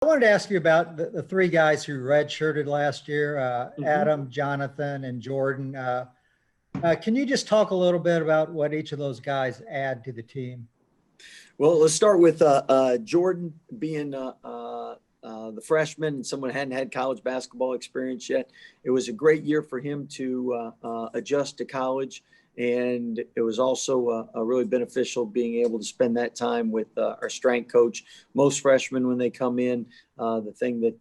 I wanted to ask you about the three guys who redshirted last year, Mhm. Adam, Jonathan, and Jordan. Can you just talk a little bit about what each of those guys add to the team? Well, let's start with Jordan being the freshman and someone who hadn't had college basketball experience yet. It was a great year for him to adjust to college. And it was also really beneficial being able to spend that time with our strength coach. Most freshmen, when they come in, the thing that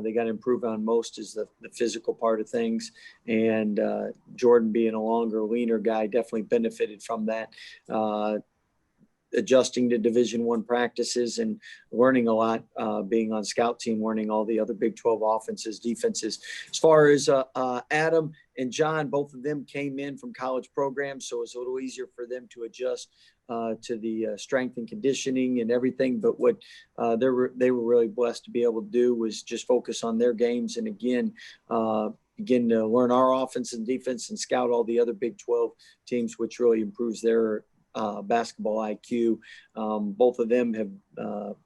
they got to improve on most is the physical part of things. And Jordan, being a longer, leaner guy, definitely benefited from that. Adjusting to Division I practices and learning a lot, being on scout team, learning all the other Big 12 offenses, defenses. As far as Adam and John, both of them came in from college programs, so it's a little easier for them to adjust to the strength and conditioning and everything. But what they were really blessed to be able to do was just focus on their games and begin to learn our offense and defense and scout all the other Big 12 teams, which really improves their basketball IQ. Both of them have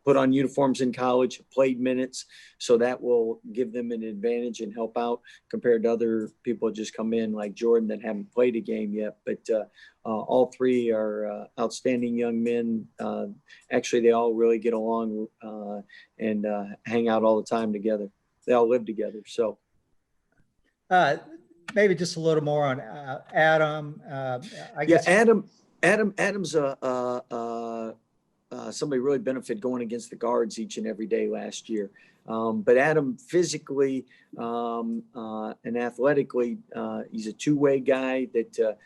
put on uniforms in college, have played minutes, so that will give them an advantage and help out compared to other people that just come in like Jordan that haven't played a game yet. But all three are outstanding young men. Actually, they all really get along and hang out all the time together. They all live together. So Maybe just a little more on Adam. I guess. Adam's somebody really benefited going against the guards each and every day last year. But Adam physically and athletically, he's a two-way guy that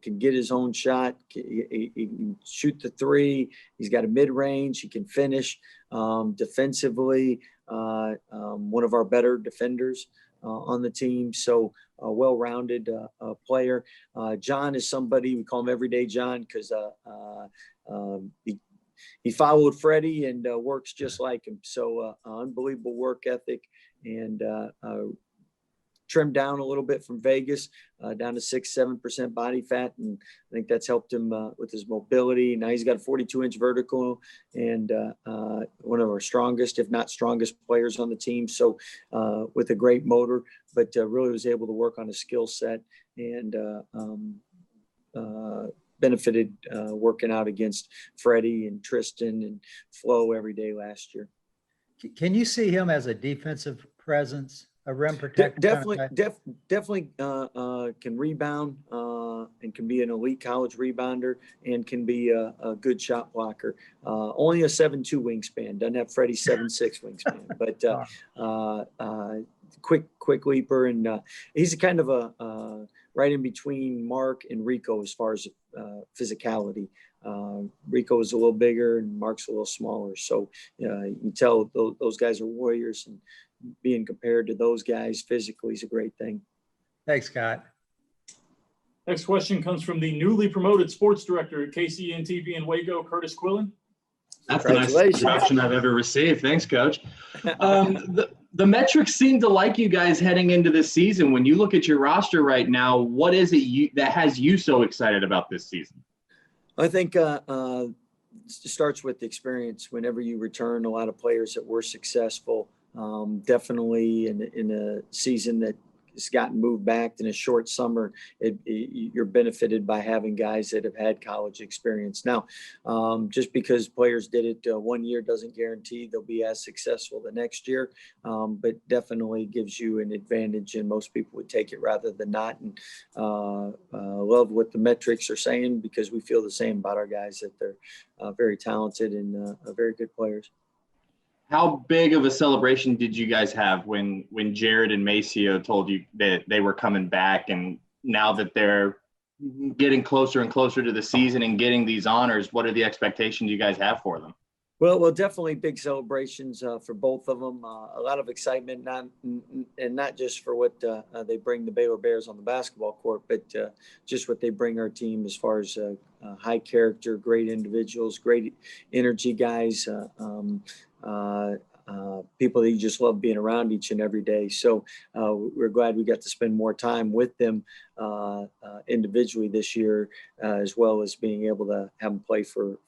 can get his own shot. He can shoot the three. He's got a mid-range. He can finish. Defensively, one of our better defenders on the team. So a well-rounded player. John is somebody, we call him Everyday John because he followed Freddie and works just like him. So unbelievable work ethic and trimmed down a little bit from Vegas, down to 6-7% body fat. And I think that's helped him with his mobility. Now he's got a 42-inch vertical and one of our strongest, if not strongest players on the team. So with a great motor, but really was able to work on his skill set and benefited working out against Freddie and Tristan and Flo every day last year. Can you see him as a defensive presence, a rim protector? Definitely can rebound and can be an elite college rebounder and can be a good shot blocker. Only a 7'2" wingspan, doesn't have Freddie's 7'6" wingspan, but quick leaper, and he's a kind of a right in between Mark and Rico as far as physicality. Rico is a little bigger and Mark's a little smaller, so you can tell those guys are warriors, and being compared to those guys physically is a great thing. Thanks, Scott. Next question comes from the newly promoted sports director at KCN-TV in Waco, Curtis Quillen. That's the nicest introduction I've ever received. Thanks, Coach. The metrics seem to like you guys heading into this season. When you look at your roster right now, what is it that has you so excited about this season? I think it starts with the experience. Whenever you return a lot of players that were successful, definitely in a season that has gotten moved back in a short summer, you're benefited by having guys that have had college experience. Now, just because players did it 1 year doesn't guarantee they'll be as successful the next year, but definitely gives you an advantage, and most people would take it rather than not. And love what the metrics are saying, because we feel the same about our guys, that they're very talented and very good players. How big of a celebration did you guys have when Jared and Maceo told you that they were coming back, and now that they're getting closer and closer to the season and getting these honors, what are the expectations you guys have for them? Well, definitely big celebrations for both of them. A lot of excitement, not just for what they bring the Baylor Bears on the basketball court, but just what they bring our team as far as high character, great individuals, great energy guys, people that you just love being around each and every day. So we're glad we got to spend more time with them individually this year, as well as being able to have them play for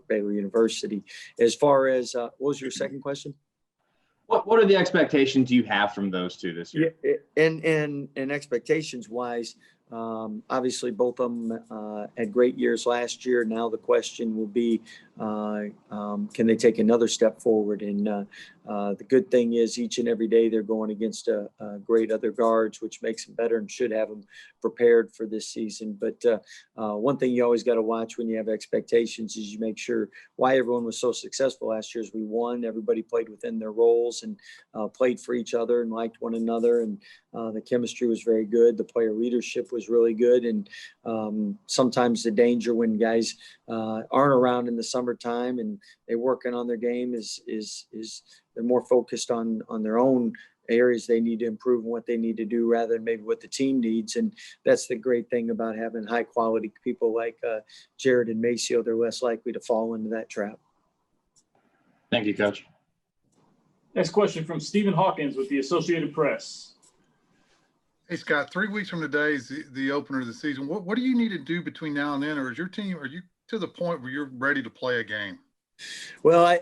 Baylor University. As far as what was your second question? What are the expectations you have from those two this year? Yeah, and expectations wise, obviously both of them had great years last year. Now the question will be, can they take another step forward? And the good thing is each and every day they're going against great other guards, which makes them better and should have them prepared for this season. But one thing you always got to watch when you have expectations is you make sure why everyone was so successful last year is we won. Everybody played within their roles and played for each other and liked one another. And the chemistry was very good. The player leadership was really good. And sometimes the danger when guys aren't around in the summertime and they're working on their game is they're more focused on their own areas they need to improve and what they need to do rather than maybe what the team needs. And that's the great thing about having high quality people like Jared and Maceo. They're less likely to fall into that trap. Thank you, Coach. Next question from Stephen Hawkins with the Associated Press. Hey, Scott, 3 weeks from today is the opener of the season. What do you need to do between now and then? Or is your team, are you to the point where you're ready to play a game? Well,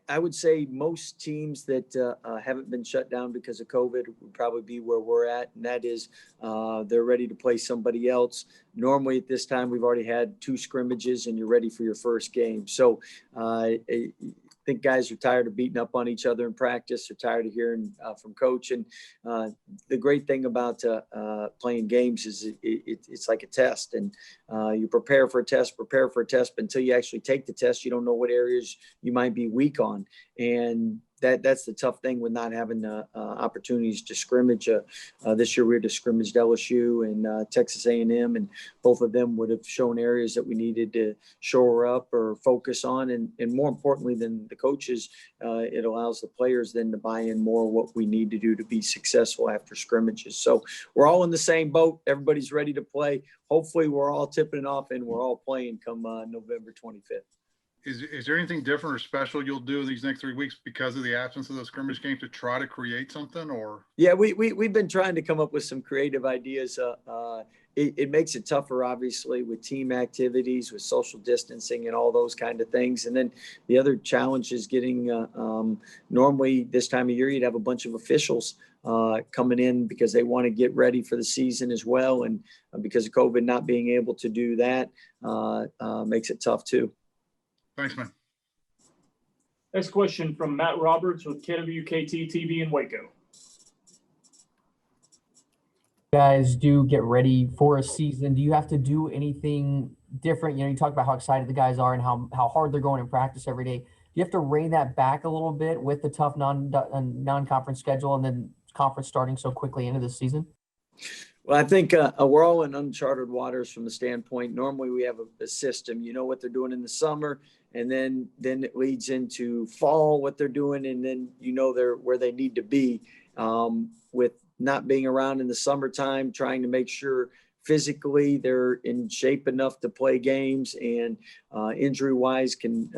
I would say most teams that haven't been shut down because of COVID would probably be where we're at, and that is they're ready to play somebody else. Normally at this time, we've already had 2 scrimmages, and you're ready for your first game. So I think guys are tired of beating up on each other in practice. They're tired of hearing from coach. And the great thing about playing games is it's like a test. And you prepare for a test, but until you actually take the test, you don't know what areas you might be weak on. And that's the tough thing with not having opportunities to scrimmage. This year we had to scrimmage LSU and Texas A&M, and both of them would have shown areas that we needed to shore up or focus on. And more importantly than the coaches, it allows the players then to buy in more what we need to do to be successful after scrimmages. So we're all in the same boat. Everybody's ready to play. Hopefully we're all tipping it off and we're all playing come November 25th. Is there anything different or special you'll do these next 3 weeks because of the absence of those scrimmage games to try to create something? Or yeah, we've been trying to come up with some creative ideas. It makes it tougher, obviously, with team activities, with social distancing and all those kind of things. And then the other challenge is getting normally this time of year you'd have a bunch of officials coming in because they want to get ready for the season as well. And because of COVID not being able to do that makes it tough too. Thanks, man. Next question from Matt Roberts with KWKT TV in Waco. Guys do get ready for a season. Do you have to do anything different? You know, you talk about how excited the guys are and how hard they're going in practice every day. Do you have to rein that back a little bit with the tough non-conference schedule and then conference starting so quickly into the season? Well, I think we're all in uncharted waters from the standpoint. Normally we have a system, you know what they're doing in the summer, and then it leads into fall, what they're doing, and then you know they're where they need to be. With not being around in the summertime, trying to make sure physically they're in shape enough to play games and injury-wise can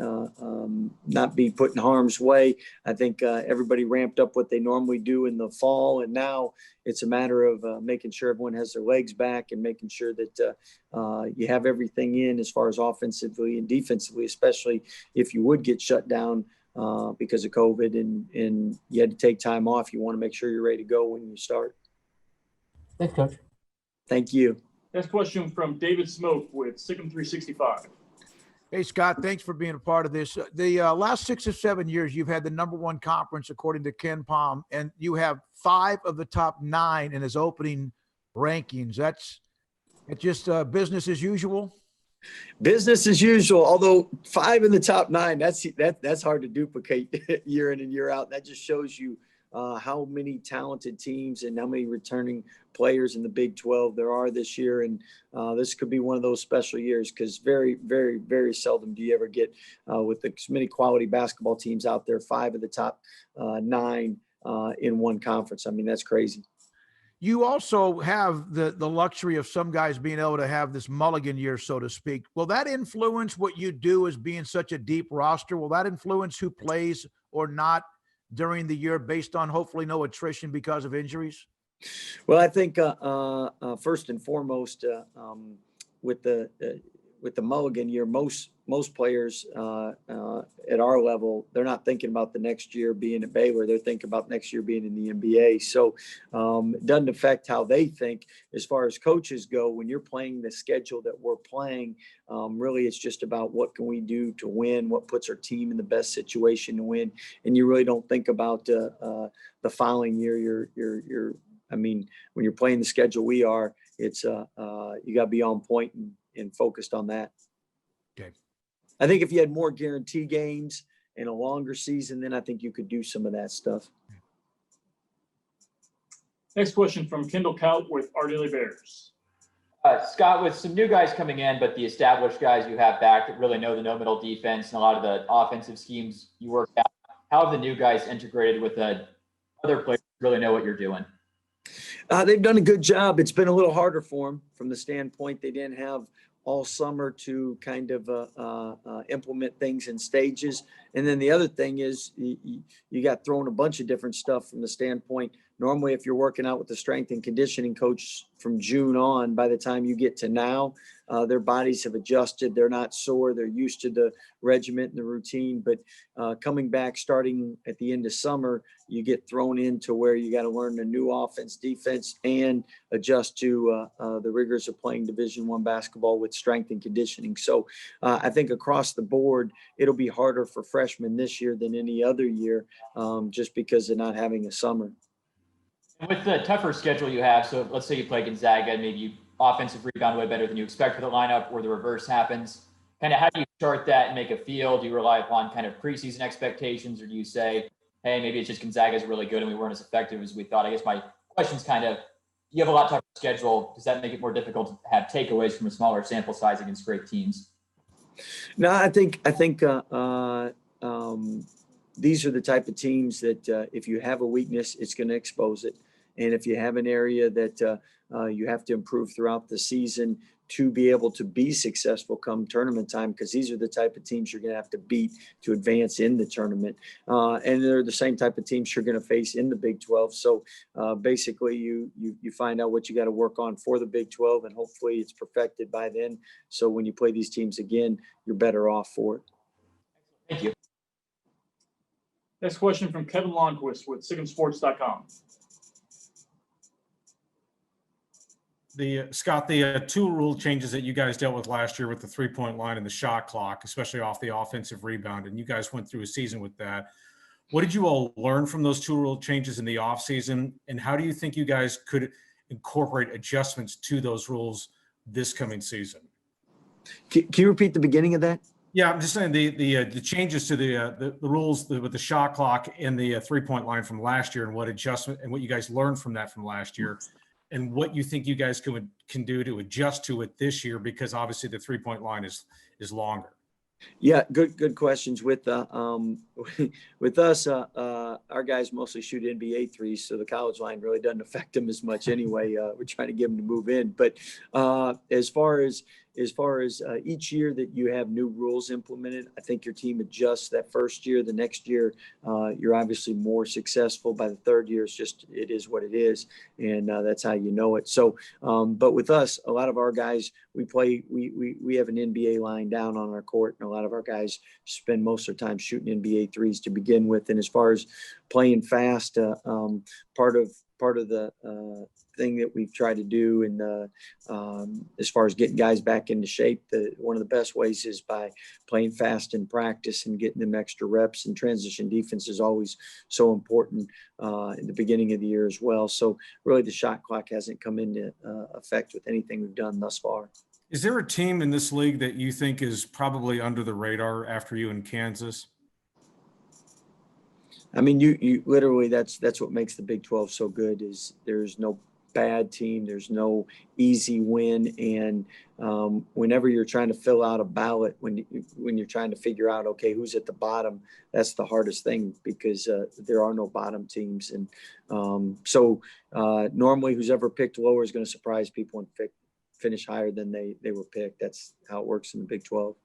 not be put in harm's way. I think everybody ramped up what they normally do in the fall, and now it's a matter of making sure everyone has their legs back and making sure that you have everything in as far as offensively and defensively, especially if you would get shut down because of COVID and you had to take time off. You want to make sure you're ready to go when you start. Thanks, Coach. Thank you. Next question from David Smoke with Sikkim 365. Hey, Scott, thanks for being a part of this. The last 6 or 7 years, you've had the #1 conference, according to Ken Palm, and you have 5 of the top 9 in his opening rankings. That's just business as usual? Business as usual, although 5 in the top 9, that's hard to duplicate year in and year out. That just shows you how many talented teams and how many returning players in the Big 12 there are this year. And this could be one of those special years because very, very, very seldom do you ever get with as many quality basketball teams out there, 5 of the top 9 in one conference. I mean, that's crazy. You also have the luxury of some guys being able to have this mulligan year, so to speak. Will that influence what you do as being such a deep roster? Will that influence who plays or not during the year based on hopefully no attrition because of injuries? Well, I think first and foremost with with the mulligan year, most players at our level, they're not thinking about the next year being at Baylor. They're thinking about next year being in the NBA. So it doesn't affect how they think as far as coaches go. When you're playing the schedule that we're playing, really it's just about what can we do to win, what puts our team in the best situation to win. And you really don't think about the following year. When you're playing the schedule we are, it's you got to be on point and focused on that. Okay. I think if you had more guarantee games and a longer season, then I think you could do some of that stuff. Next question from Kendall Kaut with Our Daily Bears. Scott, with some new guys coming in, but the established guys you have back that really know the no-middle defense and a lot of the offensive schemes you work out, how have the new guys integrated with the other players who really know what you're doing? They've done a good job. It's been a little harder for them from the standpoint they didn't have all summer to kind of implement things in stages. And then the other thing is you got thrown a bunch of different stuff from the standpoint. Normally, if you're working out with the strength and conditioning coach from June on, by the time you get to now, their bodies have adjusted. They're not sore. They're used to the regiment and the routine. But coming back, starting at the end of summer, you get thrown into where you got to learn the new offense, defense, and adjust to the rigors of playing Division I basketball with strength and conditioning. So I think across the board, it'll be harder for freshmen this year than any other year, just because of not having a summer. And with the tougher schedule you have, so let's say you play Gonzaga and maybe you offensive rebound way better than you expect for the lineup, or the reverse happens. Kind of how do you start that and make a feel? Do you rely upon kind of preseason expectations, or do you say, hey, maybe it's just Gonzaga is really good and we weren't as effective as we thought? I guess my question's kind of, you have a lot tougher schedule. Does that make it more difficult to have takeaways from a smaller sample size against great teams? No, I think these are the type of teams that if you have a weakness, it's going to expose it. And if you have an area that you have to improve throughout the season to be able to be successful come tournament time, because these are the type of teams you're going to have to beat to advance in the tournament. And they're the same type of teams you're going to face in the Big 12. So basically you find out what you got to work on for the Big 12, and hopefully it's perfected by then. So when you play these teams again, you're better off for it. Thank you. Next question from Kevin Lonnquist with SicEmSports.com. Scott, the two rule changes that you guys dealt with last year with the 3-point line and the shot clock, especially off the offensive rebound, and you guys went through a season with that. What did you all learn from those two rule changes in the offseason, and how do you think you guys could incorporate adjustments to those rules this coming season? Can you repeat the beginning of that? Yeah, I'm just saying the changes to the rules with the shot clock and the 3-point line from last year, and what adjustment and what you guys learned from that from last year, and what you think you guys can do to adjust to it this year, because obviously the 3-point line is longer. Yeah, good questions. With us, our guys mostly shoot NBA threes, so the college line really doesn't affect them as much anyway. We're trying to get them to move in, but as far as each year that you have new rules implemented, I think your team adjusts that first year. The next year, you're obviously more successful. By the third year, it is what it is, and that's how you know it. So, but with us, a lot of our guys, we have an NBA line down on our court, and a lot of our guys spend most of their time shooting NBA threes to begin with. And as far as playing fast, part of the thing that we've tried to do, and as far as getting guys back into shape, one of the best ways is by playing fast in practice and getting them extra reps. And transition defense is always so important in the beginning of the year as well. So really the shot clock hasn't come into effect with anything we've done thus far. Is there a team in this league that you think is probably under the radar after you in Kansas? I mean, you literally, that's what makes the Big 12 so good, is there's no bad team. There's no easy win. And whenever you're trying to fill out a ballot, when you're trying to figure out, okay, who's at the bottom, that's the hardest thing, because there are no bottom teams. And so normally who's ever picked lower is going to surprise people and finish higher than they were picked. That's how it works in the Big 12.